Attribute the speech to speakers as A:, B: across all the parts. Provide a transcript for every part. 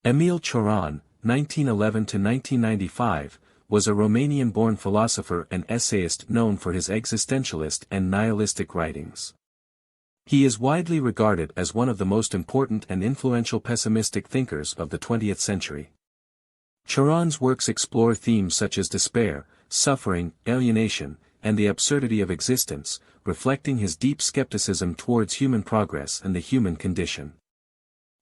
A: Emil Cioran, 1911–1995, was a Romanian-born philosopher and essayist known for his existentialist and nihilistic writings. He is widely regarded as one of the most important and influential pessimistic thinkers of the 20th century. Cioran's works explore themes such as despair, suffering, alienation, and the absurdity of existence, reflecting his deep skepticism towards human progress and the human condition.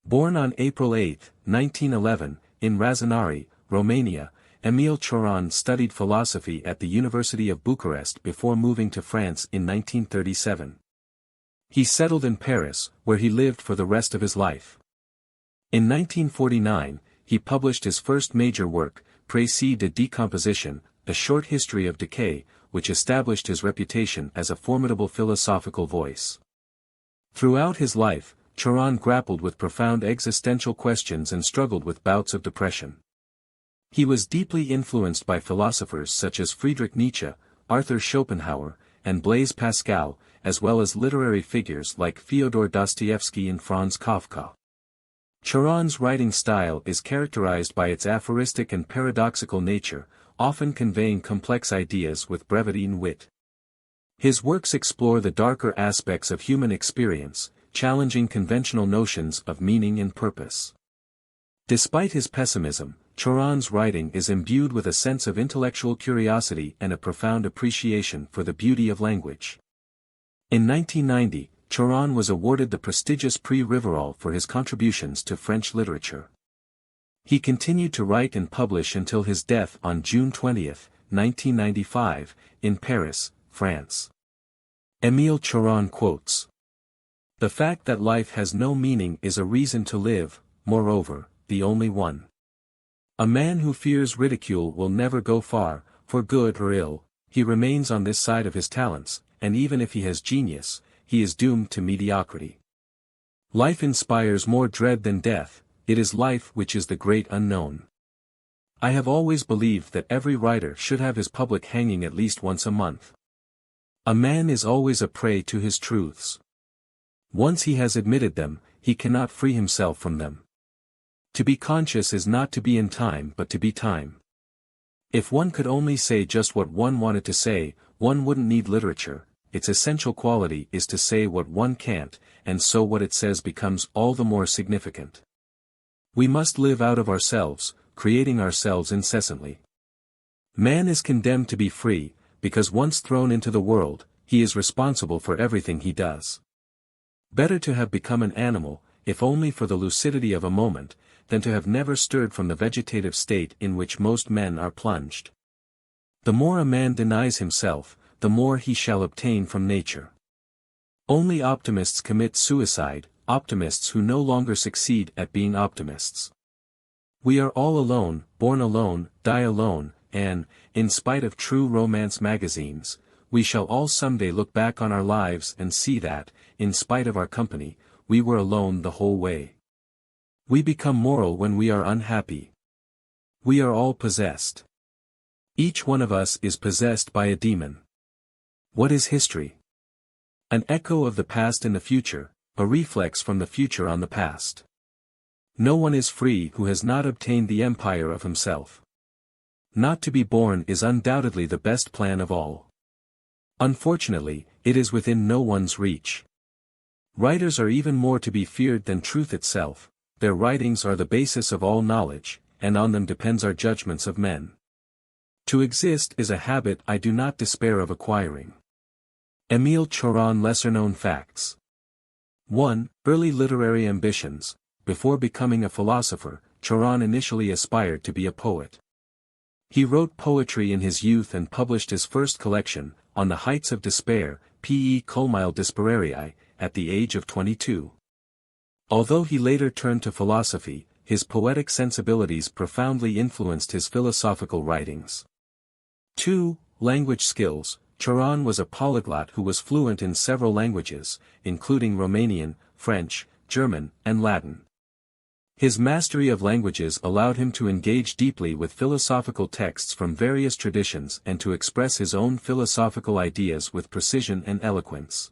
A: Born on April 8, 1911, in Razanari, Romania, Emil Cioran studied philosophy at the University of Bucharest before moving to France in 1937. He settled in Paris, where he lived for the rest of his life. In 1949, he published his first major work, Précis de Decomposition, A Short History of Decay, which established his reputation as a formidable philosophical voice. Throughout his life, Cioran grappled with profound existential questions and struggled with bouts of depression. He was deeply influenced by philosophers such as Friedrich Nietzsche, Arthur Schopenhauer, and Blaise Pascal, as well as literary figures like Fyodor Dostoevsky and Franz Kafka. Cioran's writing style is characterized by its aphoristic and paradoxical nature, often conveying complex ideas with brevity and wit. His works explore the darker aspects of human experience, challenging conventional notions of meaning and purpose. Despite his pessimism, Cioran's writing is imbued with a sense of intellectual curiosity and a profound appreciation for the beauty of language. In 1990, Cioran was awarded the prestigious Prix Rivarol for his contributions to French literature. He continued to write and publish until his death on June 20, 1995, in Paris, France. Emil Cioran quotes, "The fact that life has no meaning is a reason to live, moreover, the only one. A man who fears ridicule will never go far, for good or ill, he remains on this side of his talents, and even if he has genius, he is doomed to mediocrity. Life inspires more dread than death, it is life which is the great unknown. I have always believed that every writer should have his public hanging at least once a month. A man is always a prey to his truths. Once he has admitted them, he cannot free himself from them. To be conscious is not to be in time but to be time. If one could only say just what one wanted to say, one wouldn't need literature. Its essential quality is to say what one can't, and so what it says becomes all the more significant. We must live out of ourselves, creating ourselves incessantly. Man is condemned to be free, because once thrown into the world, he is responsible for everything he does. Better to have become an animal, if only for the lucidity of a moment, than to have never stirred from the vegetative state in which most men are plunged. The more a man denies himself, the more he shall obtain from nature. Only optimists commit suicide, optimists who no longer succeed at being optimists. We are all alone, born alone, die alone, and, in spite of true romance magazines, we shall all someday look back on our lives and see that, in spite of our company, we were alone the whole way. We become moral when we are unhappy. We are all possessed. Each one of us is possessed by a demon. What is history? An echo of the past in the future, a reflex from the future on the past. No one is free who has not obtained the empire of himself. Not to be born is undoubtedly the best plan of all. Unfortunately, it is within no one's reach. Writers are even more to be feared than truth itself, their writings are the basis of all knowledge, and on them depends our judgments of men. To exist is a habit I do not despair of acquiring." Emil Cioran. Lesser-known facts. 1. Early literary ambitions. Before becoming a philosopher, Cioran initially aspired to be a poet. He wrote poetry in his youth and published his first collection, On the Heights of Despair, Pe Culmile Disperarii, at the age of 22. Although he later turned to philosophy, his poetic sensibilities profoundly influenced his philosophical writings. 2. Language skills. Cioran was a polyglot who was fluent in several languages, including Romanian, French, German, and Latin. His mastery of languages allowed him to engage deeply with philosophical texts from various traditions and to express his own philosophical ideas with precision and eloquence.